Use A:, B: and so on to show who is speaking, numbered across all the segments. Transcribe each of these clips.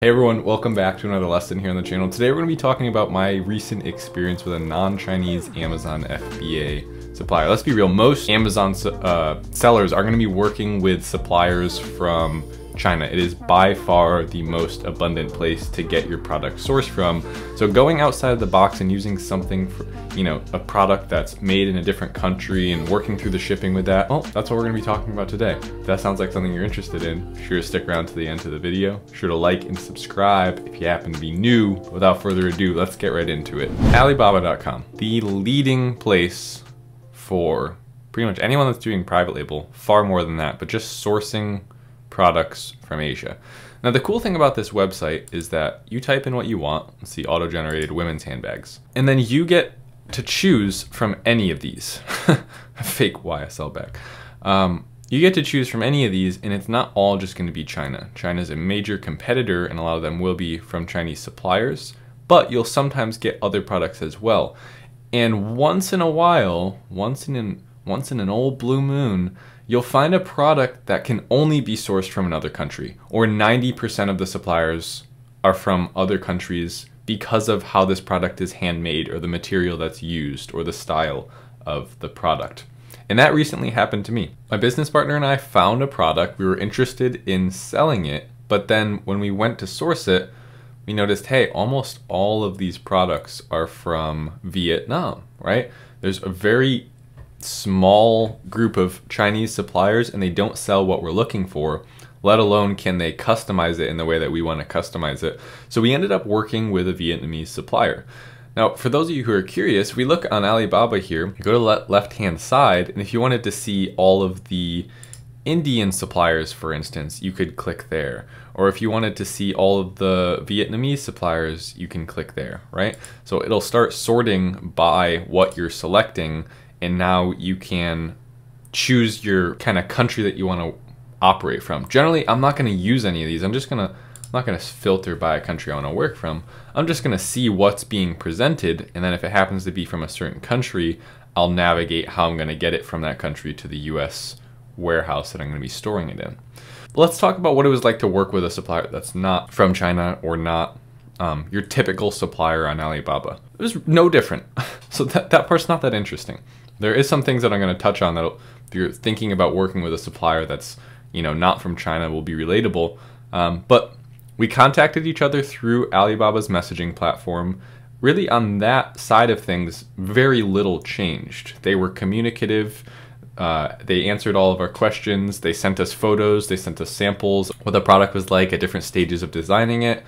A: Hey everyone, welcome back to another lesson here on the channel. Today we're going to be talking about my recent experience with a non-Chinese Amazon FBA supplier. Let's be real, most Amazon sellers are going to be working with suppliers from China. It is by far the most abundant place to get your product sourced from. So going outside of the box and using something for, a product that's made in a different country and working through the shipping with that, well, that's what we're going to be talking about today. If that sounds like something you're interested in, be sure to stick around to the end of the video. Be sure to like and subscribe if you happen to be new. Without further ado, let's get right into it. Alibaba.com, the leading place for pretty much anyone that's doing private label, far more than that, but just sourcing products from Asia. Now the cool thing about this website is that you type in what you want, let's see, auto-generated women's handbags, and then you get to choose from any of these. Fake YSL bag. You get to choose from any of these, and it's not all just going to be China. China's a major competitor, and a lot of them will be from Chinese suppliers, but you'll sometimes get other products as well. And once in a while, once in an old blue moon, you'll find a product that can only be sourced from another country, or 90% of the suppliers are from other countries because of how this product is handmade, or the material that's used, or the style of the product. And that recently happened to me. My business partner and I found a product, we were interested in selling it, but then when we went to source it, we noticed, hey, almost all of these products are from Vietnam, right? There's a very small group of Chinese suppliers and they don't sell what we're looking for, let alone can they customize it in the way that we want to customize it. So we ended up working with a Vietnamese supplier. Now, for those of you who are curious, we look on Alibaba here, you go to the left-hand side, and if you wanted to see all of the Indian suppliers, for instance, you could click there. Or if you wanted to see all of the Vietnamese suppliers, you can click there, right? So it'll start sorting by what you're selecting, and now you can choose your kind of country that you want to operate from. Generally, I'm not going to use any of these. I'm not going to filter by a country I want to work from. I'm just going to see what's being presented, and then if it happens to be from a certain country, I'll navigate how I'm going to get it from that country to the US warehouse that I'm going to be storing it in. But let's talk about what it was like to work with a supplier that's not from China or not your typical supplier on Alibaba. It was no different. So that part's not that interesting. There is some things that I'm going to touch on that if you're thinking about working with a supplier that's not from China will be relatable. But we contacted each other through Alibaba's messaging platform. Really on that side of things, very little changed. They were communicative. They answered all of our questions. They sent us photos. They sent us samples, what the product was like at different stages of designing it.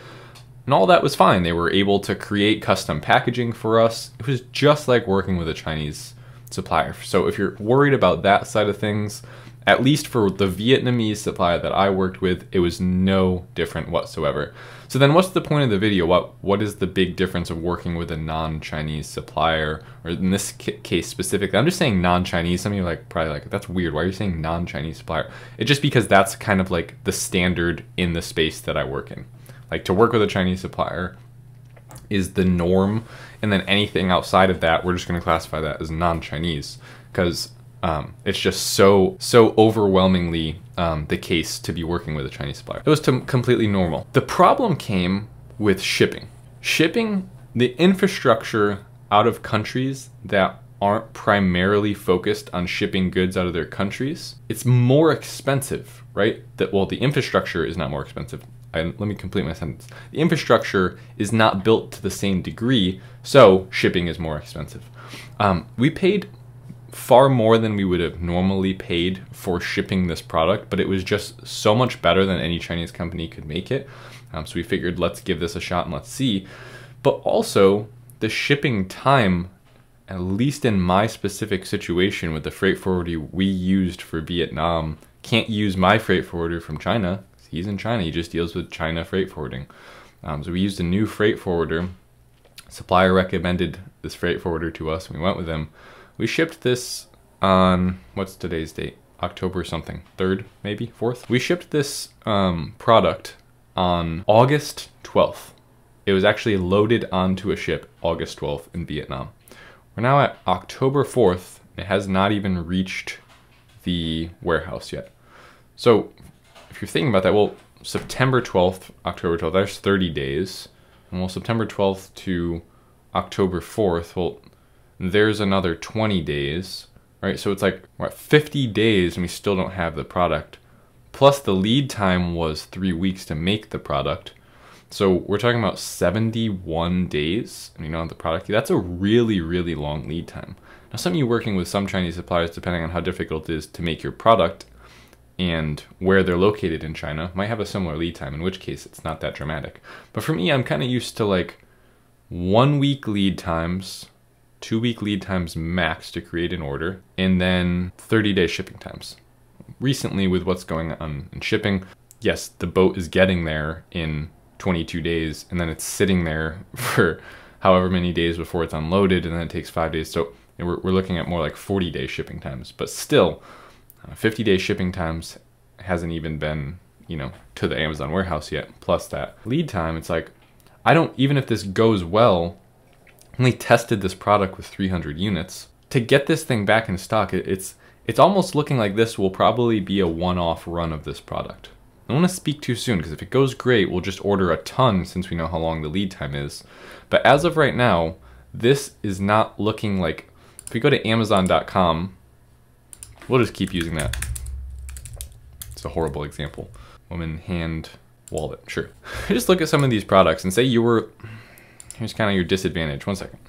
A: And all that was fine. They were able to create custom packaging for us. It was just like working with a Chinese supplier. So if you're worried about that side of things, at least for the Vietnamese supplier that I worked with, it was no different whatsoever. So then what's the point of the video? What is the big difference of working with a non-Chinese supplier, or in this case specifically? I'm just saying non-Chinese. Some of you are probably like, that's weird. Why are you saying non-Chinese supplier? It's just because that's kind of like the standard in the space that I work in. Like, to work with a Chinese supplier is the norm, and then anything outside of that, we're just going to classify that as non-Chinese, because it's just so overwhelmingly the case to be working with a Chinese supplier. It was completely normal. The problem came with shipping. Shipping the infrastructure out of countries that aren't primarily focused on shipping goods out of their countries. It's more expensive, right? Well, the infrastructure is not more expensive. Let me complete my sentence. The infrastructure is not built to the same degree, so shipping is more expensive. We paid far more than we would have normally paid for shipping this product, but it was just so much better than any Chinese company could make it. So we figured, let's give this a shot and let's see. But also, the shipping time, at least in my specific situation with the freight forwarder we used for Vietnam, can't use my freight forwarder from China. He's in China, he just deals with China freight forwarding. So we used a new freight forwarder. Supplier recommended this freight forwarder to us, and we went with him. We shipped this on, what's today's date? October something, 3rd, maybe, 4th? We shipped this product on August 12th. It was actually loaded onto a ship August 12th in Vietnam. We're now at October 4th. It has not even reached the warehouse yet. So if you're thinking about that, well, September 12th, October 12th, there's 30 days. And well, September 12th to October 4th, well, there's another 20 days, right? So it's like, we're at 50 days and we still don't have the product. Plus the lead time was 3 weeks to make the product. So we're talking about 71 days and you don't have the product. That's a really, really long lead time. Now, some of you working with some Chinese suppliers, depending on how difficult it is to make your product and where they're located in China, might have a similar lead time, in which case it's not that dramatic. But for me, I'm kind of used to like 1 week lead times, 2 week lead times max to create an order, and then 30-day shipping times. Recently, with what's going on in shipping, yes, the boat is getting there in 22 days, and then it's sitting there for however many days before it's unloaded, and then it takes 5 days. So we're looking at more like 40-day shipping times. But still, 50-day shipping times hasn't even been, you know, to the Amazon warehouse yet. Plus that lead time, it's like, even if this goes well, I only tested this product with 300 units. To get this thing back in stock, it's almost looking like this will probably be a one-off run of this product. I don't want to speak too soon, because if it goes great, we'll just order a ton since we know how long the lead time is. But as of right now, this is not looking like, if we go to Amazon.com, we'll just keep using that. It's a horrible example. Woman hand wallet, sure. Just look at some of these products and say here's kind of your disadvantage. 1 second.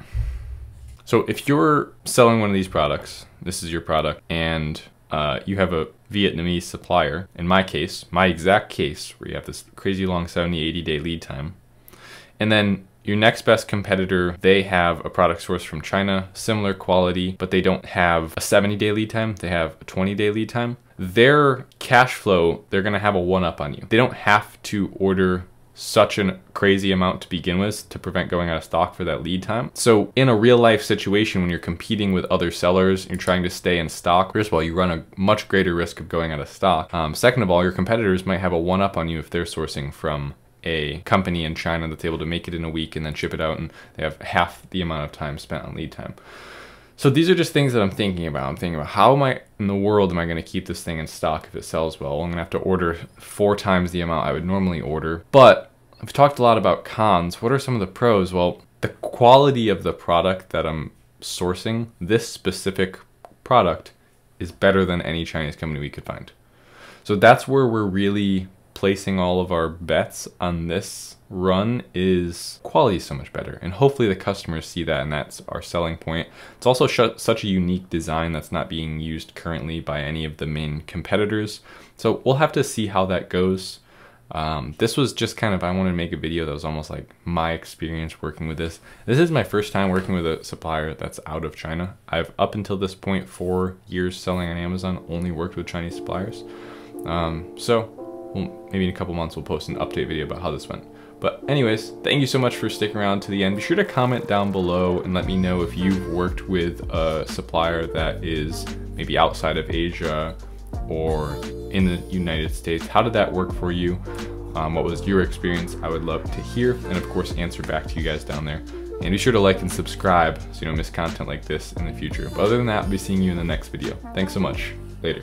A: So if you're selling one of these products, this is your product, and you have a Vietnamese supplier, in my case, my exact case, where you have this crazy long 70, 80-day lead time, and then your next best competitor, they have a product sourced from China, similar quality, but they don't have a 70-day lead time, they have a 20-day lead time. Their cash flow, they're gonna have a one-up on you. They don't have to order such a crazy amount to begin with to prevent going out of stock for that lead time. So in a real life situation, when you're competing with other sellers, you're trying to stay in stock, first of all, you run a much greater risk of going out of stock. Second of all, your competitors might have a one-up on you if they're sourcing from a company in China that's able to make it in a week and then ship it out, and they have half the amount of time spent on lead time. So these are just things that I'm thinking about. I'm thinking about how in the world am I going to keep this thing in stock if it sells well? I'm going to have to order 4 times the amount I would normally order. But I've talked a lot about cons. What are some of the pros? Well, the quality of the product that I'm sourcing, this specific product, is better than any Chinese company we could find. So that's where we're really placing all of our bets on this run, is quality is so much better, and hopefully the customers see that, and that's our selling point. It's also such a unique design that's not being used currently by any of the main competitors, so we'll have to see how that goes. This was just kind of, I wanted to make a video that was almost like my experience working with this. This is my first time working with a supplier that's out of China. I've, up until this point, 4 years selling on Amazon, only worked with Chinese suppliers. Well, maybe in a couple months we'll post an update video about how this went. But anyways, thank you so much for sticking around to the end. Be sure to comment down below and let me know if you've worked with a supplier that is maybe outside of Asia or in the United States. How did that work for you? What was your experience? I would love to hear, and of course answer back to you guys down there. And be sure to like and subscribe so you don't miss content like this in the future. But other than that, I'll be seeing you in the next video. Thanks so much. Later.